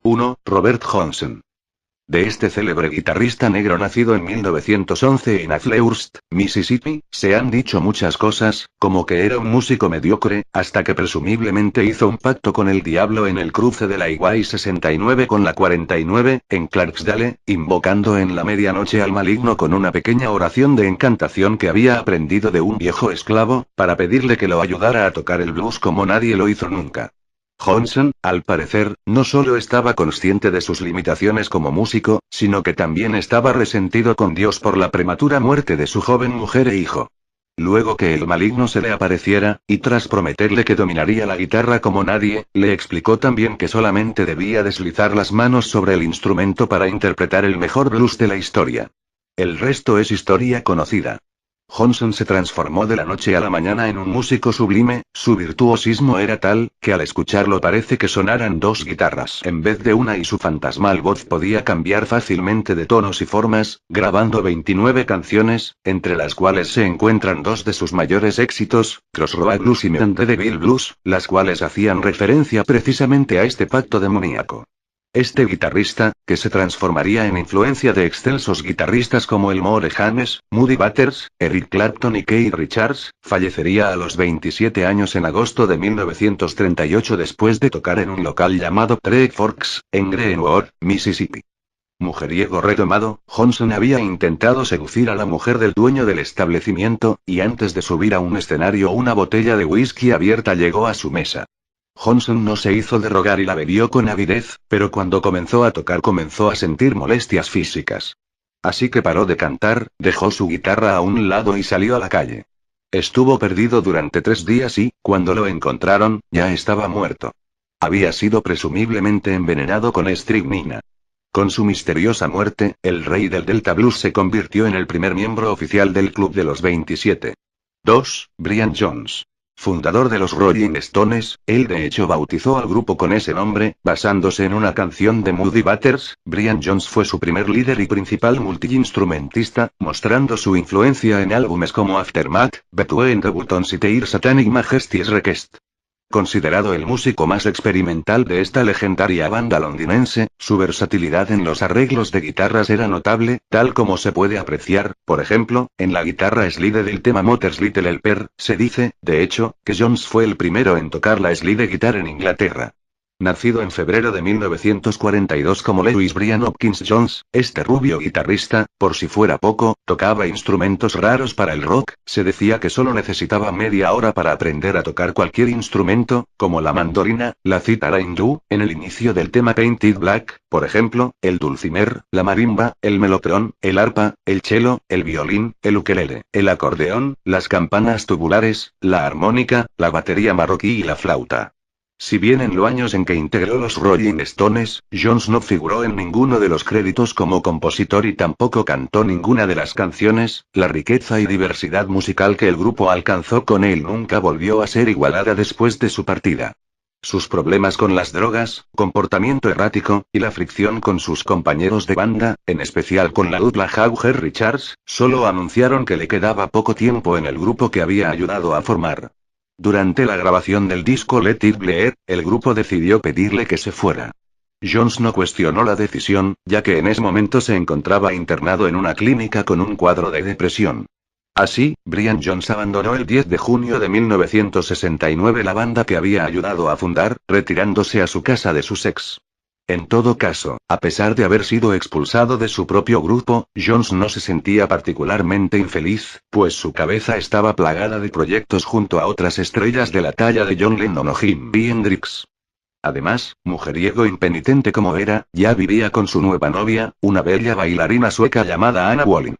1. Robert Johnson. De este célebre guitarrista negro nacido en 1911 en Athleurst, Mississippi, se han dicho muchas cosas, como que era un músico mediocre, hasta que presumiblemente hizo un pacto con el diablo en el cruce de la Highway 69 con la 49, en Clarksdale, invocando en la medianoche al maligno con una pequeña oración de encantación que había aprendido de un viejo esclavo, para pedirle que lo ayudara a tocar el blues como nadie lo hizo nunca. Johnson, al parecer, no solo estaba consciente de sus limitaciones como músico, sino que también estaba resentido con Dios por la prematura muerte de su joven mujer e hijo. Luego que el maligno se le apareciera, y tras prometerle que dominaría la guitarra como nadie, le explicó también que solamente debía deslizar las manos sobre el instrumento para interpretar el mejor blues de la historia. El resto es historia conocida. Johnson se transformó de la noche a la mañana en un músico sublime, su virtuosismo era tal, que al escucharlo parece que sonaran dos guitarras en vez de una y su fantasmal voz podía cambiar fácilmente de tonos y formas, grabando 29 canciones, entre las cuales se encuentran dos de sus mayores éxitos, Crossroad Blues y Mandeville Blues, las cuales hacían referencia precisamente a este pacto demoníaco. Este guitarrista, que se transformaría en influencia de excelsos guitarristas como Elmore James, Muddy Waters, Eric Clapton y Keith Richards, fallecería a los 27 años en agosto de 1938 después de tocar en un local llamado Three Forks, en Greenwood, Mississippi. Mujeriego retomado, Johnson había intentado seducir a la mujer del dueño del establecimiento, y antes de subir a un escenario una botella de whisky abierta llegó a su mesa. Johnson no se hizo de rogar y la bebió con avidez, pero cuando comenzó a tocar comenzó a sentir molestias físicas. Así que paró de cantar, dejó su guitarra a un lado y salió a la calle. Estuvo perdido durante 3 días y, cuando lo encontraron, ya estaba muerto. Había sido presumiblemente envenenado con estricnina. Con su misteriosa muerte, el rey del Delta Blues se convirtió en el primer miembro oficial del Club de los 27. 2. Brian Jones. Fundador de los Rolling Stones, él de hecho bautizó al grupo con ese nombre, basándose en una canción de Muddy Waters. Brian Jones fue su primer líder y principal multiinstrumentista, mostrando su influencia en álbumes como Aftermath, Between the Buttons y Their Satanic Majesty's Request. Considerado el músico más experimental de esta legendaria banda londinense, su versatilidad en los arreglos de guitarras era notable, tal como se puede apreciar, por ejemplo, en la guitarra slide del tema Mother's Little Helper. Se dice, de hecho, que Jones fue el primero en tocar la slide guitar en Inglaterra. Nacido en febrero de 1942 como Lewis Brian Hopkins Jones, este rubio guitarrista, por si fuera poco, tocaba instrumentos raros para el rock. Se decía que solo necesitaba media hora para aprender a tocar cualquier instrumento, como la mandolina, la cítara hindú, en el inicio del tema Painted Black, por ejemplo, el dulcimer, la marimba, el melotron, el arpa, el cello, el violín, el ukelele, el acordeón, las campanas tubulares, la armónica, la batería marroquí y la flauta. Si bien en los años en que integró los Rolling Stones, Jones no figuró en ninguno de los créditos como compositor y tampoco cantó ninguna de las canciones, la riqueza y diversidad musical que el grupo alcanzó con él nunca volvió a ser igualada después de su partida. Sus problemas con las drogas, comportamiento errático, y la fricción con sus compañeros de banda, en especial con la dupla Jagger Richards, solo anunciaron que le quedaba poco tiempo en el grupo que había ayudado a formar. Durante la grabación del disco Let It Bleed, el grupo decidió pedirle que se fuera. Jones no cuestionó la decisión, ya que en ese momento se encontraba internado en una clínica con un cuadro de depresión. Así, Brian Jones abandonó el 10 de junio de 1969 la banda que había ayudado a fundar, retirándose a su casa de Sussex. En todo caso, a pesar de haber sido expulsado de su propio grupo, Jones no se sentía particularmente infeliz, pues su cabeza estaba plagada de proyectos junto a otras estrellas de la talla de John Lennon o Jimi Hendrix. Además, mujeriego impenitente como era, ya vivía con su nueva novia, una bella bailarina sueca llamada Anna Walling.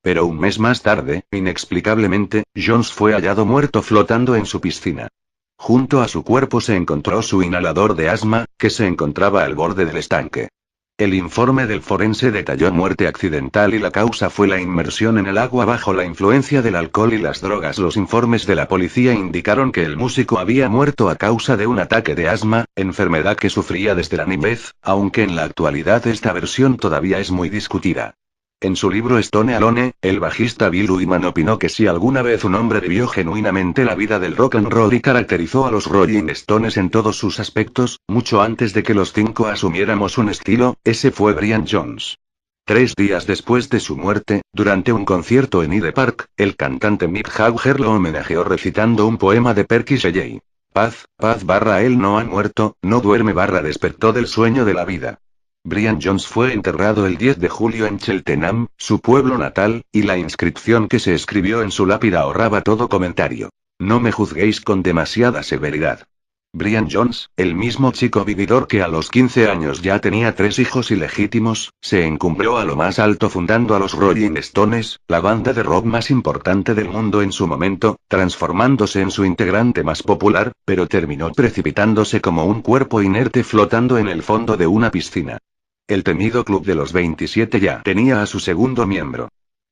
Pero un mes más tarde, inexplicablemente, Jones fue hallado muerto flotando en su piscina. Junto a su cuerpo se encontró su inhalador de asma, que se encontraba al borde del estanque. El informe del forense detalló muerte accidental y la causa fue la inmersión en el agua bajo la influencia del alcohol y las drogas. Los informes de la policía indicaron que el músico había muerto a causa de un ataque de asma, enfermedad que sufría desde la niñez, aunque en la actualidad esta versión todavía es muy discutida. En su libro Stone Alone, el bajista Bill Wyman opinó que si alguna vez un hombre vivió genuinamente la vida del rock and roll y caracterizó a los Rolling Stones en todos sus aspectos, mucho antes de que los cinco asumiéramos un estilo, ese fue Brian Jones. 3 días después de su muerte, durante un concierto en Hyde Park, el cantante Mick Jagger lo homenajeó recitando un poema de Percy Shelley. Paz, paz él no ha muerto, no duerme despertó del sueño de la vida. Brian Jones fue enterrado el 10 de julio en Cheltenham, su pueblo natal, y la inscripción que se escribió en su lápida ahorraba todo comentario. No me juzguéis con demasiada severidad. Brian Jones, el mismo chico vividor que a los 15 años ya tenía 3 hijos ilegítimos, se encumbró a lo más alto fundando a los Rolling Stones, la banda de rock más importante del mundo en su momento, transformándose en su integrante más popular, pero terminó precipitándose como un cuerpo inerte flotando en el fondo de una piscina. El temido Club de los 27 ya tenía a su segundo miembro.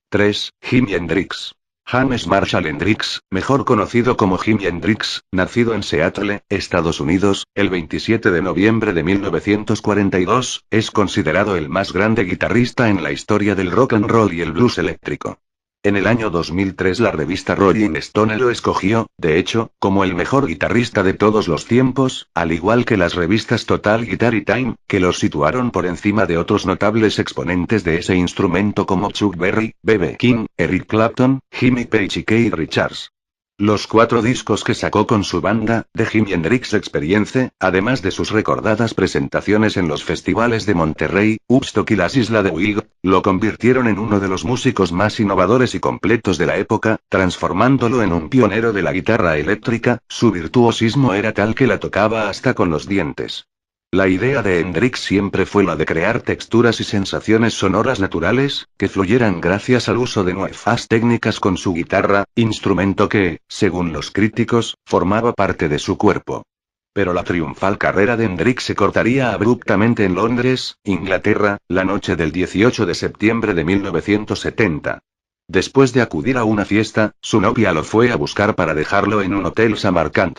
3. Jimi Hendrix. James Marshall Hendrix, mejor conocido como Jimi Hendrix, nacido en Seattle, Estados Unidos, el 27 de noviembre de 1942, es considerado el más grande guitarrista en la historia del rock and roll y el blues eléctrico. En el año 2003 la revista Rolling Stone lo escogió, de hecho, como el mejor guitarrista de todos los tiempos, al igual que las revistas Total Guitar y Time, que los situaron por encima de otros notables exponentes de ese instrumento como Chuck Berry, B.B. King, Eric Clapton, Jimmy Page y Keith Richards. Los 4 discos que sacó con su banda, The Jimi Hendrix Experience, además de sus recordadas presentaciones en los festivales de Monterrey, Woodstock y las Islas de Wild, lo convirtieron en uno de los músicos más innovadores y completos de la época, transformándolo en un pionero de la guitarra eléctrica. Su virtuosismo era tal que la tocaba hasta con los dientes. La idea de Hendrix siempre fue la de crear texturas y sensaciones sonoras naturales, que fluyeran gracias al uso de nuevas técnicas con su guitarra, instrumento que, según los críticos, formaba parte de su cuerpo. Pero la triunfal carrera de Hendrix se cortaría abruptamente en Londres, Inglaterra, la noche del 18 de septiembre de 1970. Después de acudir a una fiesta, su novia lo fue a buscar para dejarlo en un hotel Samarkand.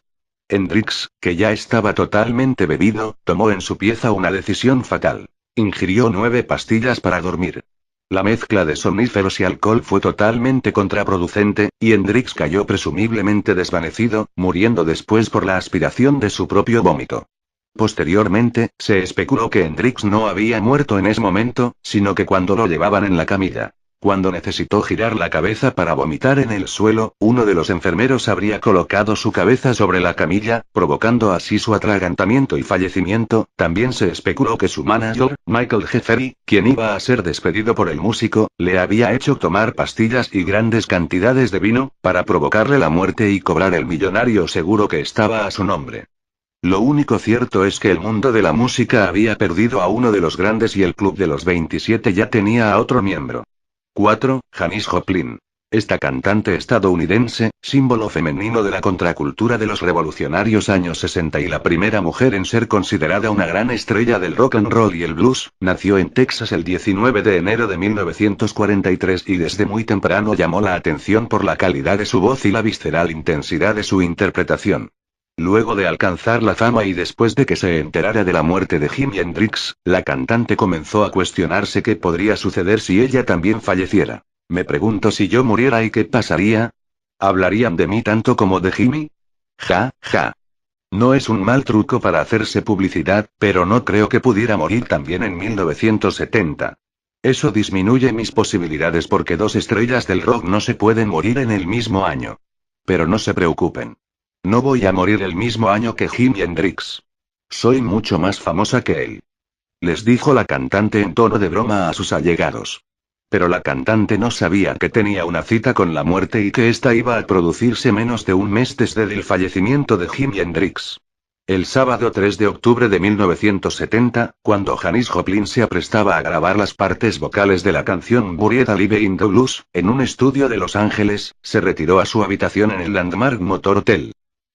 Hendrix, que ya estaba totalmente bebido, tomó en su pieza una decisión fatal. Ingirió 9 pastillas para dormir. La mezcla de somníferos y alcohol fue totalmente contraproducente, y Hendrix cayó presumiblemente desvanecido, muriendo después por la aspiración de su propio vómito. Posteriormente, se especuló que Hendrix no había muerto en ese momento, sino que cuando lo llevaban en la camilla. Cuando necesitó girar la cabeza para vomitar en el suelo, uno de los enfermeros habría colocado su cabeza sobre la camilla, provocando así su atragantamiento y fallecimiento. También se especuló que su manager, Michael Jeffery, quien iba a ser despedido por el músico, le había hecho tomar pastillas y grandes cantidades de vino, para provocarle la muerte y cobrar el millonario seguro que estaba a su nombre. Lo único cierto es que el mundo de la música había perdido a uno de los grandes y el Club de los 27 ya tenía a otro miembro. 4. Janis Joplin. Esta cantante estadounidense, símbolo femenino de la contracultura de los revolucionarios años 60 y la primera mujer en ser considerada una gran estrella del rock and roll y el blues, nació en Texas el 19 de enero de 1943 y desde muy temprano llamó la atención por la calidad de su voz y la visceral intensidad de su interpretación. Luego de alcanzar la fama y después de que se enterara de la muerte de Jimi Hendrix, la cantante comenzó a cuestionarse qué podría suceder si ella también falleciera. Me pregunto si yo muriera y qué pasaría. ¿Hablarían de mí tanto como de Jimi? Ja, ja. No es un mal truco para hacerse publicidad, pero no creo que pudiera morir también en 1970. Eso disminuye mis posibilidades porque 2 estrellas del rock no se pueden morir en el mismo año. Pero no se preocupen. No voy a morir el mismo año que Jimi Hendrix. Soy mucho más famosa que él. Les dijo la cantante en tono de broma a sus allegados. Pero la cantante no sabía que tenía una cita con la muerte y que esta iba a producirse menos de un mes desde el fallecimiento de Jimi Hendrix. El sábado 3 de octubre de 1970, cuando Janis Joplin se aprestaba a grabar las partes vocales de la canción Buried Alive in the Blues, en un estudio de Los Ángeles, se retiró a su habitación en el Landmark Motor Hotel.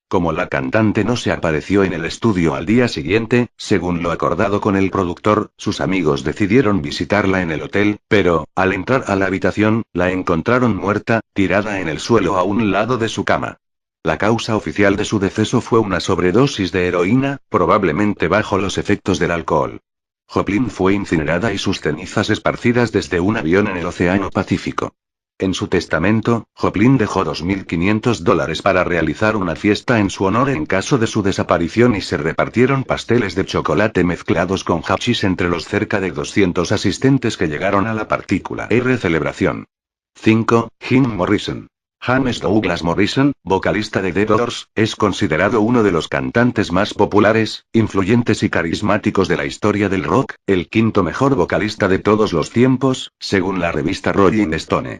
Como la cantante no se apareció en el estudio al día siguiente, según lo acordado con el productor, sus amigos decidieron visitarla en el hotel, pero, al entrar a la habitación, la encontraron muerta, tirada en el suelo a un lado de su cama. La causa oficial de su deceso fue una sobredosis de heroína, probablemente bajo los efectos del alcohol. Joplin fue incinerada y sus cenizas esparcidas desde un avión en el Océano Pacífico. En su testamento, Joplin dejó $2.500 para realizar una fiesta en su honor en caso de su desaparición y se repartieron pasteles de chocolate mezclados con hachís entre los cerca de 200 asistentes que llegaron a la partícula R celebración. 5. Jim Morrison. James Douglas Morrison, vocalista de The Doors, es considerado uno de los cantantes más populares, influyentes y carismáticos de la historia del rock, el quinto mejor vocalista de todos los tiempos, según la revista Rolling Stone.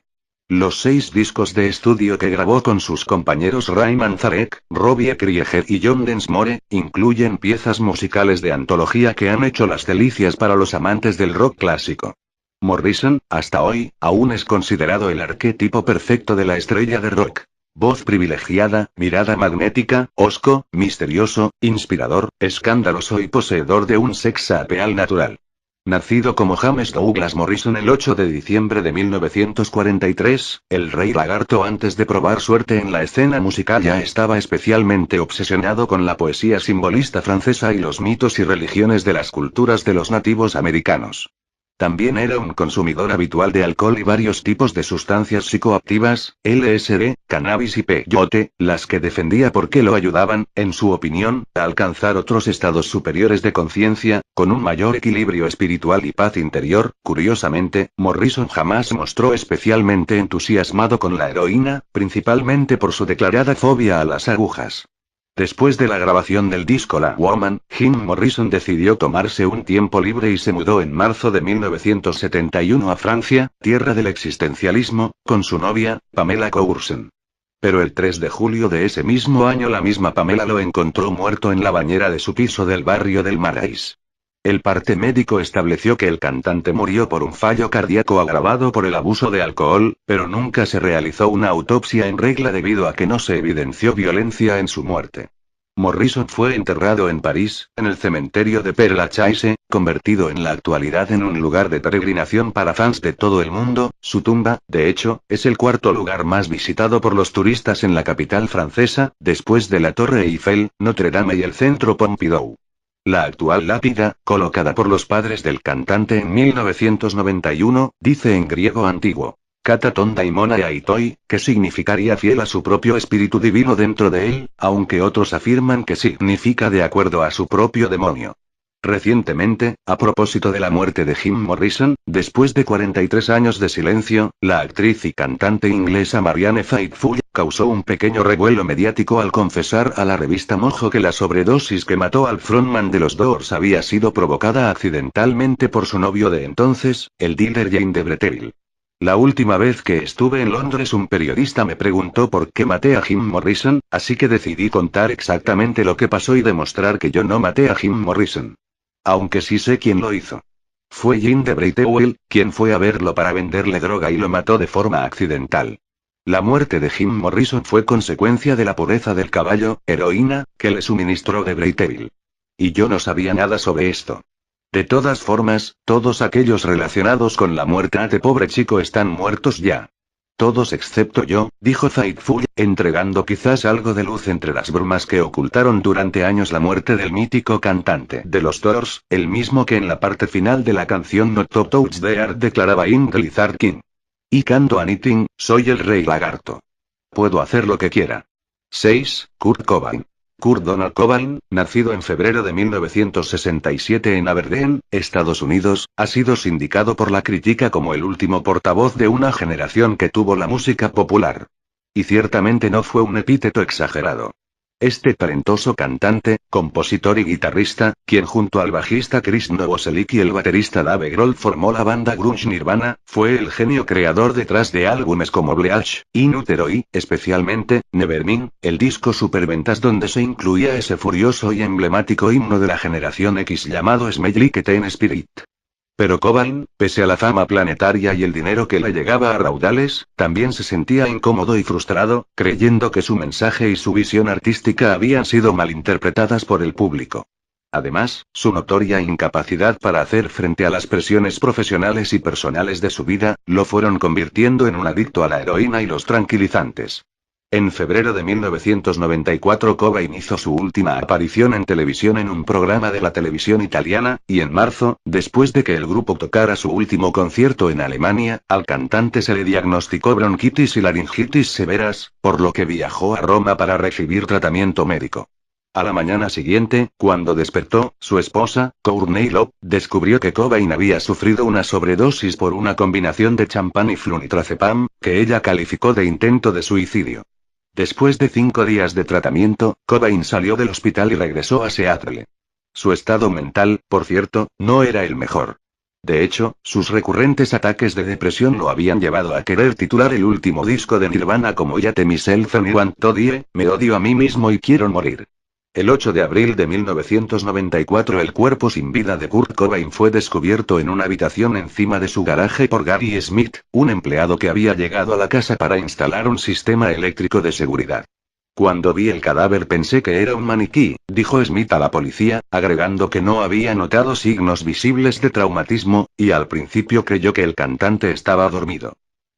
Los 6 discos de estudio que grabó con sus compañeros Ray Manzarek, Robbie Krieger y John Densmore, incluyen piezas musicales de antología que han hecho las delicias para los amantes del rock clásico. Morrison, hasta hoy, aún es considerado el arquetipo perfecto de la estrella de rock. Voz privilegiada, mirada magnética, hosco, misterioso, inspirador, escandaloso y poseedor de un sex appeal natural. Nacido como James Douglas Morrison el 8 de diciembre de 1943, el Rey Lagarto antes de probar suerte en la escena musical ya estaba especialmente obsesionado con la poesía simbolista francesa y los mitos y religiones de las culturas de los nativos americanos. También era un consumidor habitual de alcohol y varios tipos de sustancias psicoactivas, LSD, cannabis y peyote, las que defendía porque lo ayudaban, en su opinión, a alcanzar otros estados superiores de conciencia, con un mayor equilibrio espiritual y paz interior. Curiosamente, Morrison jamás se mostró especialmente entusiasmado con la heroína, principalmente por su declarada fobia a las agujas. Después de la grabación del disco La Woman, Jim Morrison decidió tomarse un tiempo libre y se mudó en marzo de 1971 a Francia, tierra del existencialismo, con su novia, Pamela Courson. Pero el 3 de julio de ese mismo año la misma Pamela lo encontró muerto en la bañera de su piso del barrio del Marais. El parte médico estableció que el cantante murió por un fallo cardíaco agravado por el abuso de alcohol, pero nunca se realizó una autopsia en regla debido a que no se evidenció violencia en su muerte. Morrison fue enterrado en París, en el cementerio de Père Lachaise, convertido en la actualidad en un lugar de peregrinación para fans de todo el mundo. Su tumba, de hecho, es el cuarto lugar más visitado por los turistas en la capital francesa, después de la Torre Eiffel, Notre Dame y el Centro Pompidou. La actual lápida, colocada por los padres del cantante en 1991, dice en griego antiguo, Kataton daimona aitoi, que significaría fiel a su propio espíritu divino dentro de él, aunque otros afirman que significa de acuerdo a su propio demonio. Recientemente, a propósito de la muerte de Jim Morrison, después de 43 años de silencio, la actriz y cantante inglesa Marianne Faithfull causó un pequeño revuelo mediático al confesar a la revista Mojo que la sobredosis que mató al frontman de los Doors había sido provocada accidentalmente por su novio de entonces, el dealer Jane de Bretteville. La última vez que estuve en Londres un periodista me preguntó por qué maté a Jim Morrison, así que decidí contar exactamente lo que pasó y demostrar que yo no maté a Jim Morrison. Aunque sí sé quién lo hizo. Fue Jane de Bretteville, quien fue a verlo para venderle droga y lo mató de forma accidental. La muerte de Jim Morrison fue consecuencia de la pureza del caballo, heroína, que le suministró de Bretteville. Y yo no sabía nada sobre esto. De todas formas, todos aquellos relacionados con la muerte de pobre chico están muertos ya. Todos excepto yo, dijo Faithfull, entregando quizás algo de luz entre las brumas que ocultaron durante años la muerte del mítico cantante de los Doors, el mismo que en la parte final de la canción Not to Touch the Earth declaraba In the Lizard King. I can't do anything, soy el Rey Lagarto. Puedo hacer lo que quiera. 6. Kurt Cobain. Kurt Donald Cobain, nacido en febrero de 1967 en Aberdeen, Estados Unidos, ha sido sindicado por la crítica como el último portavoz de una generación que tuvo la música popular. Y ciertamente no fue un epíteto exagerado. Este talentoso cantante, compositor y guitarrista, quien junto al bajista Chris Novoselic y el baterista Dave Grohl formó la banda grunge Nirvana, fue el genio creador detrás de álbumes como Bleach, In Utero y, especialmente, Nevermind, el disco superventas donde se incluía ese furioso y emblemático himno de la generación X llamado Smell Like Teen Spirit. Pero Cobain, pese a la fama planetaria y el dinero que le llegaba a raudales, también se sentía incómodo y frustrado, creyendo que su mensaje y su visión artística habían sido malinterpretadas por el público. Además, su notoria incapacidad para hacer frente a las presiones profesionales y personales de su vida, lo fueron convirtiendo en un adicto a la heroína y los tranquilizantes. En febrero de 1994 Cobain hizo su última aparición en televisión en un programa de la televisión italiana, y en marzo, después de que el grupo tocara su último concierto en Alemania, al cantante se le diagnosticó bronquitis y laringitis severas, por lo que viajó a Roma para recibir tratamiento médico. A la mañana siguiente, cuando despertó, su esposa, Courtney Love, descubrió que Cobain había sufrido una sobredosis por una combinación de champán y flunitrazepam, que ella calificó de intento de suicidio. Después de 5 días de tratamiento, Cobain salió del hospital y regresó a Seattle. Su estado mental, por cierto, no era el mejor. De hecho, sus recurrentes ataques de depresión lo habían llevado a querer titular el último disco de Nirvana como Hate Myself and Want to Die, Me odio a mí mismo y quiero morir. El 8 de abril de 1994 el cuerpo sin vida de Kurt Cobain fue descubierto en una habitación encima de su garaje por Gary Smith, un empleado que había llegado a la casa para instalar un sistema eléctrico de seguridad. Cuando vi el cadáver pensé que era un maniquí, dijo Smith a la policía, agregando que no había notado signos visibles de traumatismo, y al principio creyó que el cantante estaba dormido.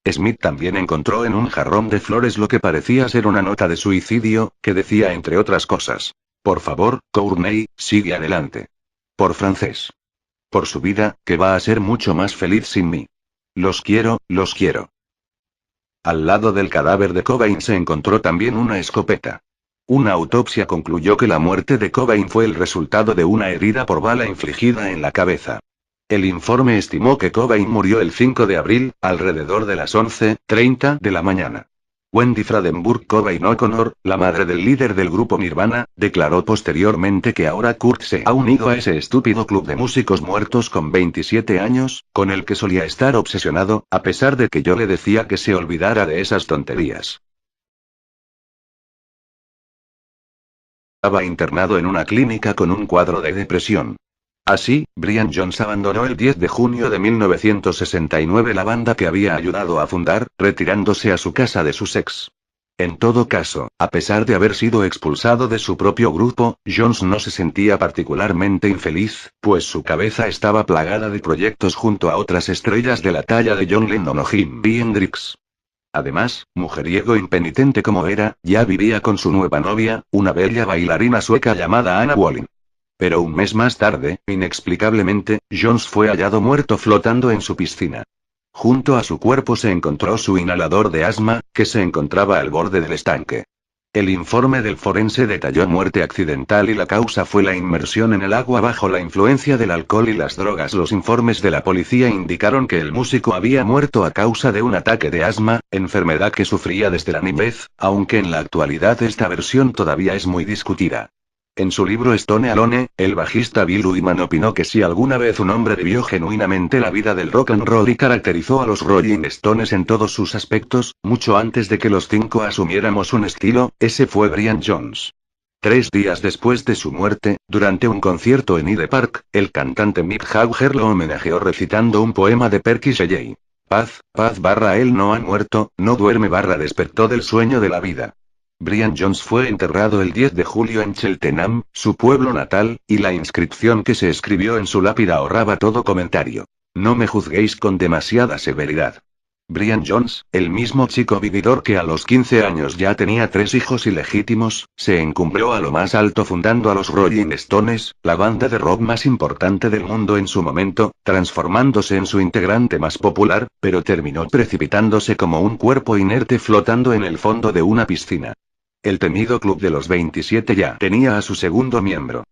Smith también encontró en un jarrón de flores lo que parecía ser una nota de suicidio, que decía entre otras cosas: por favor, Courtney, sigue adelante. Por francés. Por su vida, que va a ser mucho más feliz sin mí. Los quiero, los quiero. Al lado del cadáver de Cobain se encontró también una escopeta. Una autopsia concluyó que la muerte de Cobain fue el resultado de una herida por bala infligida en la cabeza. El informe estimó que Cobain murió el 5 de abril, alrededor de las 11:30 de la mañana. Wendy Fradenburg Cobain O'Connor, la madre del líder del grupo Nirvana, declaró posteriormente que ahora Kurt se ha unido a ese estúpido club de músicos muertos con 27 años, con el que solía estar obsesionado, a pesar de que yo le decía que se olvidara de esas tonterías. Estaba internado en una clínica con un cuadro de depresión. Así, Brian Jones abandonó el 10 de junio de 1969 la banda que había ayudado a fundar, retirándose a su casa de sus ex. En todo caso, a pesar de haber sido expulsado de su propio grupo, Jones no se sentía particularmente infeliz, pues su cabeza estaba plagada de proyectos junto a otras estrellas de la talla de John Lennon o Jimi Hendrix. Además, mujeriego impenitente como era, ya vivía con su nueva novia, una bella bailarina sueca llamada Anna Wallin. Pero un mes más tarde, inexplicablemente, Jones fue hallado muerto flotando en su piscina. Junto a su cuerpo se encontró su inhalador de asma, que se encontraba al borde del estanque. El informe del forense detalló muerte accidental y la causa fue la inmersión en el agua bajo la influencia del alcohol y las drogas. Los informes de la policía indicaron que el músico había muerto a causa de un ataque de asma, enfermedad que sufría desde la niñez, aunque en la actualidad esta versión todavía es muy discutida. En su libro Stone Alone, el bajista Bill Wyman opinó que si alguna vez un hombre vivió genuinamente la vida del rock and roll y caracterizó a los Rolling Stones en todos sus aspectos, mucho antes de que los 5 asumiéramos un estilo, ese fue Brian Jones. 3 días después de su muerte, durante un concierto en Hyde Park, el cantante Mick Jagger lo homenajeó recitando un poema de Percy Shelley. Paz, paz él no ha muerto, no duerme despertó del sueño de la vida. Brian Jones fue enterrado el 10 de julio en Cheltenham, su pueblo natal, y la inscripción que se escribió en su lápida ahorraba todo comentario. No me juzguéis con demasiada severidad. Brian Jones, el mismo chico vividor que a los 15 años ya tenía 3 hijos ilegítimos, se encumbró a lo más alto fundando a los Rolling Stones, la banda de rock más importante del mundo en su momento, transformándose en su integrante más popular, pero terminó precipitándose como un cuerpo inerte flotando en el fondo de una piscina. El temido club de los 27 ya tenía a su segundo miembro.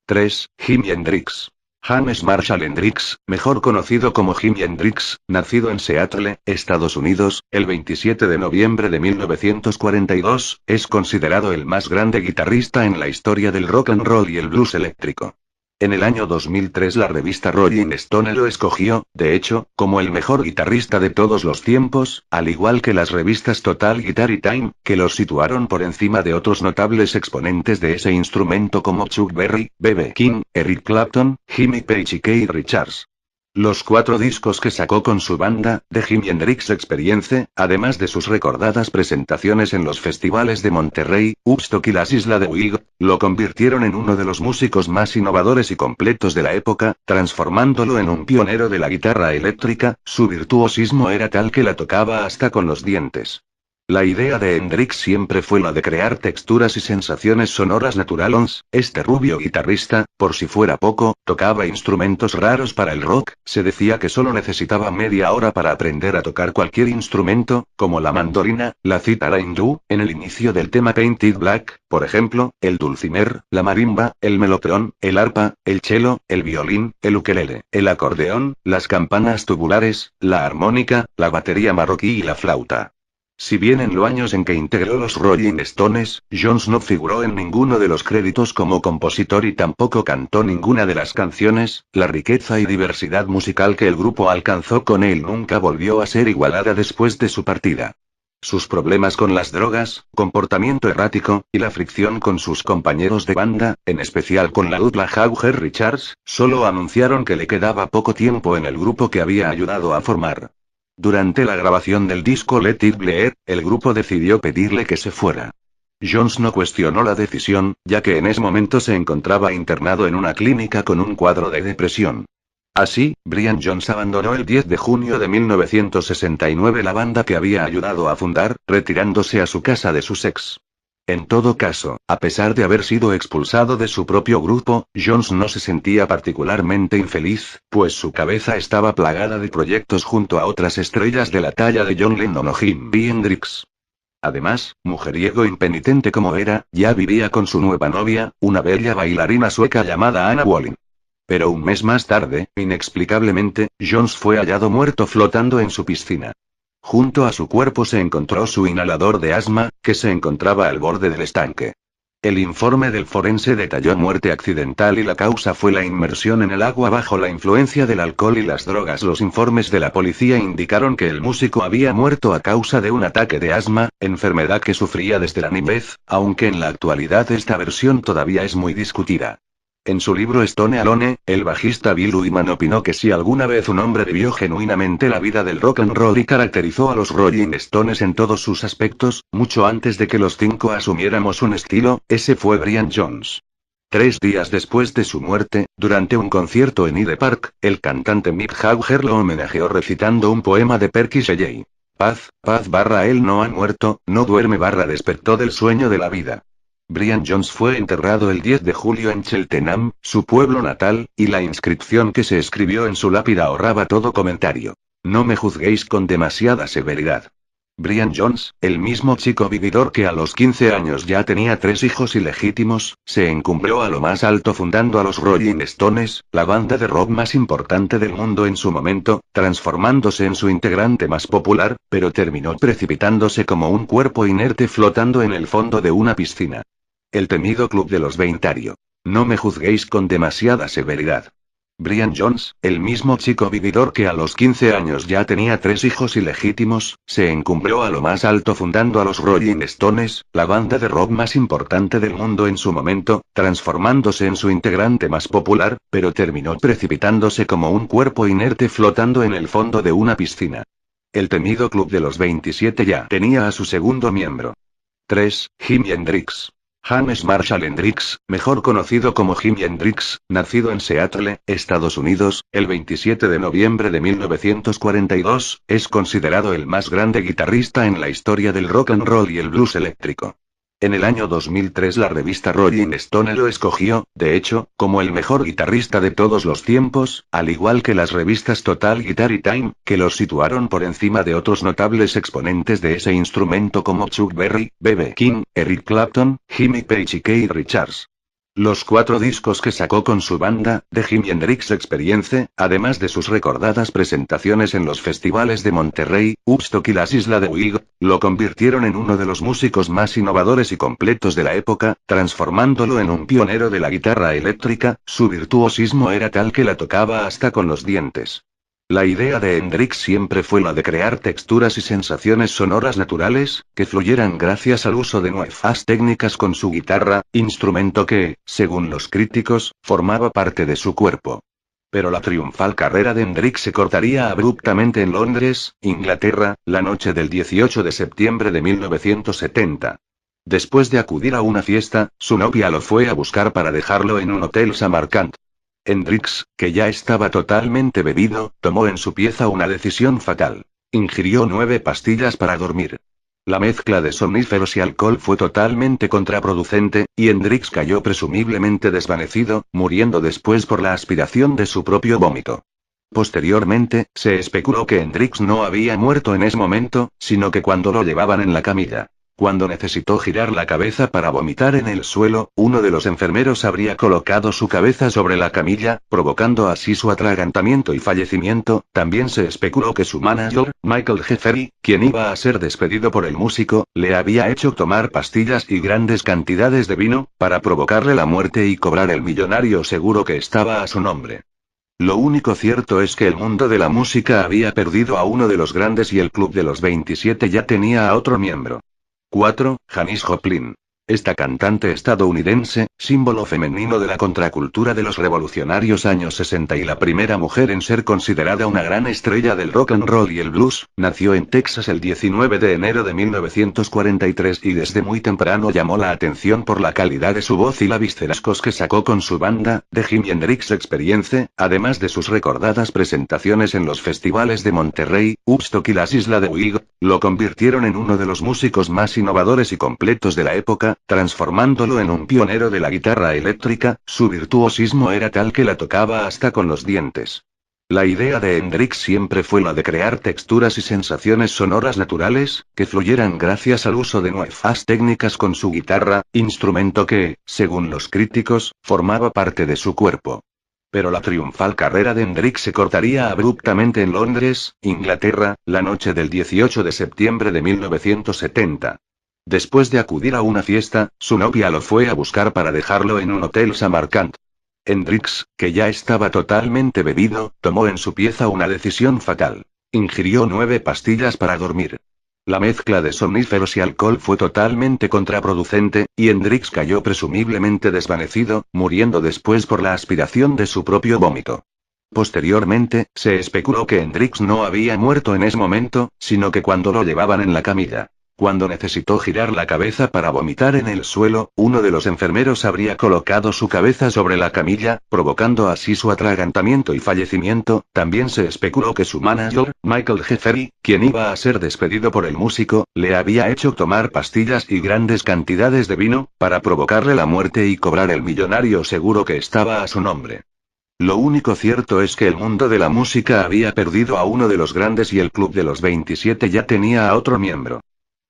3. Jimi Hendrix. James Marshall Hendrix, mejor conocido como Jimi Hendrix, nacido en Seattle, Estados Unidos, el 27 de noviembre de 1942, es considerado el más grande guitarrista en la historia del rock and roll y el blues eléctrico. En el año 2003 la revista Rolling Stone lo escogió, de hecho, como el mejor guitarrista de todos los tiempos, al igual que las revistas Total Guitar y Time, que los situaron por encima de otros notables exponentes de ese instrumento como Chuck Berry, B.B. King, Eric Clapton, Jimmy Page y Keith Richards. Los 4 discos que sacó con su banda, The Jimi Hendrix Experience, además de sus recordadas presentaciones en los festivales de Monterrey, Woodstock y las Islas de Wild, lo convirtieron en uno de los músicos más innovadores y completos de la época, transformándolo en un pionero de la guitarra eléctrica. Su virtuosismo era tal que la tocaba hasta con los dientes. La idea de Hendrix siempre fue la de crear texturas y sensaciones sonoras naturales. Este rubio guitarrista, por si fuera poco, tocaba instrumentos raros para el rock. Se decía que solo necesitaba media hora para aprender a tocar cualquier instrumento, como la mandolina, la cítara hindú, en el inicio del tema Painted Black, por ejemplo, el dulcimer, la marimba, el melotron, el arpa, el cello, el violín, el ukelele, el acordeón, las campanas tubulares, la armónica, la batería marroquí y la flauta. Si bien en los años en que integró los Rolling Stones, Jones no figuró en ninguno de los créditos como compositor y tampoco cantó ninguna de las canciones, la riqueza y diversidad musical que el grupo alcanzó con él nunca volvió a ser igualada después de su partida. Sus problemas con las drogas, comportamiento errático, y la fricción con sus compañeros de banda, en especial con la dupla Jagger-Richards, solo anunciaron que le quedaba poco tiempo en el grupo que había ayudado a formar. Durante la grabación del disco Let It Bleed, el grupo decidió pedirle que se fuera. Jones no cuestionó la decisión, ya que en ese momento se encontraba internado en una clínica con un cuadro de depresión. Así, Brian Jones abandonó el 10 de junio de 1969 la banda que había ayudado a fundar, retirándose a su casa de Sussex. En todo caso, a pesar de haber sido expulsado de su propio grupo, Jones no se sentía particularmente infeliz, pues su cabeza estaba plagada de proyectos junto a otras estrellas de la talla de John Lennon o Jimi Hendrix. Además, mujeriego impenitente como era, ya vivía con su nueva novia, una bella bailarina sueca llamada Anna Wallin. Pero un mes más tarde, inexplicablemente, Jones fue hallado muerto flotando en su piscina. Junto a su cuerpo se encontró su inhalador de asma, que se encontraba al borde del estanque. El informe del forense detalló muerte accidental y la causa fue la inmersión en el agua bajo la influencia del alcohol y las drogas. Los informes de la policía indicaron que el músico había muerto a causa de un ataque de asma, enfermedad que sufría desde la niñez, aunque en la actualidad esta versión todavía es muy discutida. En su libro Stone Alone, el bajista Bill Wyman opinó que si alguna vez un hombre vivió genuinamente la vida del rock and roll y caracterizó a los Rolling Stones en todos sus aspectos, mucho antes de que los cinco asumiéramos un estilo, ese fue Brian Jones. 3 días después de su muerte, durante un concierto en Hyde Park, el cantante Mick Jagger lo homenajeó recitando un poema de Percy Shelley. Paz, paz él no ha muerto, no duerme despertó del sueño de la vida. Brian Jones fue enterrado el 10 de julio en Cheltenham, su pueblo natal, y la inscripción que se escribió en su lápida ahorraba todo comentario. No me juzguéis con demasiada severidad. Brian Jones, el mismo chico vividor que a los 15 años ya tenía 3 hijos ilegítimos, se encumbró a lo más alto fundando a los Rolling Stones, la banda de rock más importante del mundo en su momento, transformándose en su integrante más popular, pero terminó precipitándose como un cuerpo inerte flotando en el fondo de una piscina. El temido club de los 20. No me juzguéis con demasiada severidad. Brian Jones, el mismo chico vividor que a los 15 años ya tenía 3 hijos ilegítimos, se encumbró a lo más alto fundando a los Rolling Stones, la banda de rock más importante del mundo en su momento, transformándose en su integrante más popular, pero terminó precipitándose como un cuerpo inerte flotando en el fondo de una piscina. El temido club de los 27 ya tenía a su segundo miembro. 3. Jimi Hendrix. James Marshall Hendrix, mejor conocido como Jimi Hendrix, nacido en Seattle, Estados Unidos, el 27 de noviembre de 1942, es considerado el más grande guitarrista en la historia del rock and roll y el blues eléctrico. En el año 2003 la revista Rolling Stone lo escogió, de hecho, como el mejor guitarrista de todos los tiempos, al igual que las revistas Total Guitar y Time, que los situaron por encima de otros notables exponentes de ese instrumento como Chuck Berry, B.B. King, Eric Clapton, Jimmy Page y Keith Richards. Los 4 discos que sacó con su banda, The Jimi Hendrix Experience, además de sus recordadas presentaciones en los festivales de Monterrey, Woodstock y las Islas de Wight, lo convirtieron en uno de los músicos más innovadores y completos de la época, transformándolo en un pionero de la guitarra eléctrica. Su virtuosismo era tal que la tocaba hasta con los dientes. La idea de Hendrix siempre fue la de crear texturas y sensaciones sonoras naturales, que fluyeran gracias al uso de nuevas técnicas con su guitarra, instrumento que, según los críticos, formaba parte de su cuerpo. Pero la triunfal carrera de Hendrix se cortaría abruptamente en Londres, Inglaterra, la noche del 18 de septiembre de 1970. Después de acudir a una fiesta, su novia lo fue a buscar para dejarlo en un hotel Samarkand. Hendrix, que ya estaba totalmente bebido, tomó en su pieza una decisión fatal. Ingirió 9 pastillas para dormir. La mezcla de somníferos y alcohol fue totalmente contraproducente, y Hendrix cayó presumiblemente desvanecido, muriendo después por la aspiración de su propio vómito. Posteriormente, se especuló que Hendrix no había muerto en ese momento, sino que cuando lo llevaban en la camilla. Cuando necesitó girar la cabeza para vomitar en el suelo, uno de los enfermeros habría colocado su cabeza sobre la camilla, provocando así su atragantamiento y fallecimiento. También se especuló que su manager, Michael Jeffery, quien iba a ser despedido por el músico, le había hecho tomar pastillas y grandes cantidades de vino, para provocarle la muerte y cobrar el millonario seguro que estaba a su nombre. Lo único cierto es que el mundo de la música había perdido a uno de los grandes y el Club de los 27 ya tenía a otro miembro. 4. Janis Joplin. Esta cantante estadounidense, símbolo femenino de la contracultura de los revolucionarios años 60 y la primera mujer en ser considerada una gran estrella del rock and roll y el blues, nació en Texas el 19 de enero de 1943 y desde muy temprano llamó la atención por la calidad de su voz y la viscerascos que sacó con su banda, The Jimi Hendrix Experience, además de sus recordadas presentaciones en los festivales de Monterrey, Woodstock y las Islas de Wild, lo convirtieron en uno de los músicos más innovadores y completos de la época, transformándolo en un pionero de la guitarra eléctrica. Su virtuosismo era tal que la tocaba hasta con los dientes. La idea de Hendrix siempre fue la de crear texturas y sensaciones sonoras naturales, que fluyeran gracias al uso de nuevas técnicas con su guitarra, instrumento que, según los críticos, formaba parte de su cuerpo. Pero la triunfal carrera de Hendrix se cortaría abruptamente en Londres, Inglaterra, la noche del 18 de septiembre de 1970. Después de acudir a una fiesta, su novia lo fue a buscar para dejarlo en un hotel Samarkand. Hendrix, que ya estaba totalmente bebido, tomó en su pieza una decisión fatal. Ingirió 9 pastillas para dormir. La mezcla de somníferos y alcohol fue totalmente contraproducente, y Hendrix cayó presumiblemente desvanecido, muriendo después por la aspiración de su propio vómito. Posteriormente, se especuló que Hendrix no había muerto en ese momento, sino que cuando lo llevaban en la camilla. Cuando necesitó girar la cabeza para vomitar en el suelo, uno de los enfermeros habría colocado su cabeza sobre la camilla, provocando así su atragantamiento y fallecimiento. También se especuló que su manager, Michael Jeffery, quien iba a ser despedido por el músico, le había hecho tomar pastillas y grandes cantidades de vino, para provocarle la muerte y cobrar el millonario seguro que estaba a su nombre. Lo único cierto es que el mundo de la música había perdido a uno de los grandes y el Club de los 27 ya tenía a otro miembro.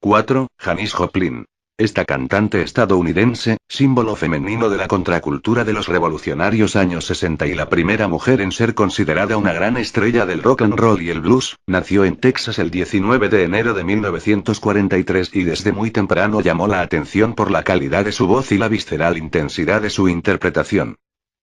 4. Janis Joplin. Esta cantante estadounidense, símbolo femenino de la contracultura de los revolucionarios años 60 y la primera mujer en ser considerada una gran estrella del rock and roll y el blues, nació en Texas el 19 de enero de 1943 y desde muy temprano llamó la atención por la calidad de su voz y la visceral intensidad de su interpretación.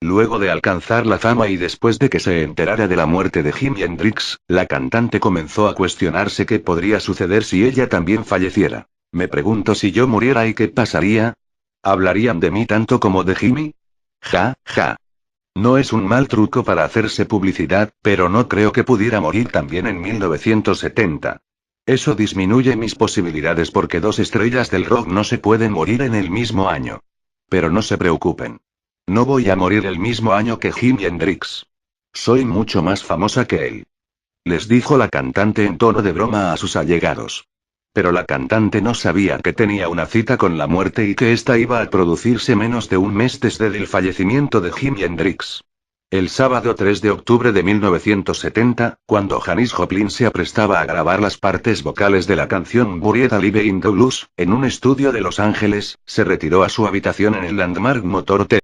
Luego de alcanzar la fama y después de que se enterara de la muerte de Jimi Hendrix, la cantante comenzó a cuestionarse qué podría suceder si ella también falleciera. Me pregunto si yo muriera y qué pasaría. ¿Hablarían de mí tanto como de Jimi? Ja, ja. No es un mal truco para hacerse publicidad, pero no creo que pudiera morir también en 1970. Eso disminuye mis posibilidades porque 2 estrellas del rock no se pueden morir en el mismo año. Pero no se preocupen. No voy a morir el mismo año que Jimi Hendrix. Soy mucho más famosa que él. Les dijo la cantante en tono de broma a sus allegados. Pero la cantante no sabía que tenía una cita con la muerte y que esta iba a producirse menos de un mes desde el fallecimiento de Jimi Hendrix. El sábado 3 de octubre de 1970, cuando Janis Joplin se aprestaba a grabar las partes vocales de la canción Buried Alive in the Blues, en un estudio de Los Ángeles, se retiró a su habitación en el Landmark Motor T.